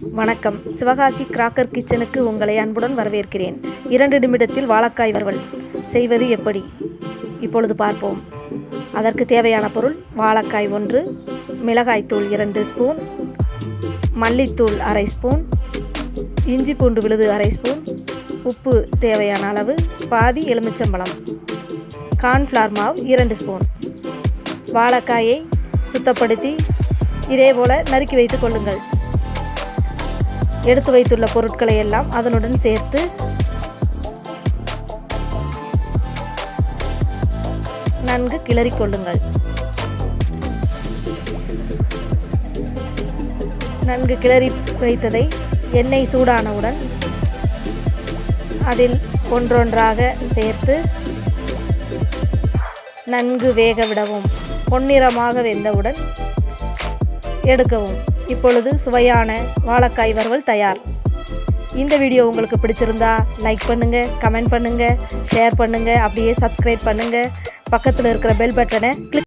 வணக்கம். சிவகாசி கிராக்கர் கிச்சனுக்கு உங்களை அன்புடன் வரவேற்கிறேன். 2 நிமிடத்தில் வாழைக்காய் வறுவல் செய்வது எப்படி இப்பொழுது பார்ப்போம். அதற்கு தேவையான பொருள்: வாழைக்காய் 1, மிளகாய்த்தூள் 2 ஸ்பூன், மல்லித்தூள் அரை ஸ்பூன், இஞ்சி பூண்டு விழுது அரை ஸ்பூன், உப்பு தேவையான அளவு, பாதி எலுமிச்சம்பழம், கார்ன்ஃப்ளவர் மாவு 2 ஸ்பூன். வாழைக்காயை சுத்தப்படுத்தி இதேபோல் நறுக்கி வைத்து கொள்ளுங்கள். எடுத்து வைத்துள்ள பொருட்களை எல்லாம் அதனுடன் சேர்த்து நன்கு கிளறி கொள்ளுங்கள். நன்கு கிளறி வைத்ததை எண்ணெய் சூடானவுடன் அதில் ஒன்றொன்றாக சேர்த்து நன்கு வேக விடவும். பொன்னிறமாக வெந்தவுடன் எடுக்கவும். இப்பொழுது சுவையான வாழைக்காய் வறுவல் தயார். இந்த வீடியோ உங்களுக்கு பிடிச்சிருந்தா லைக் பண்ணுங்கள், கமெண்ட் பண்ணுங்கள், ஷேர் பண்ணுங்கள், அப்படியே சப்ஸ்கிரைப் பண்ணுங்கள். பக்கத்தில் இருக்கிற பெல் பட்டனை கிளிக்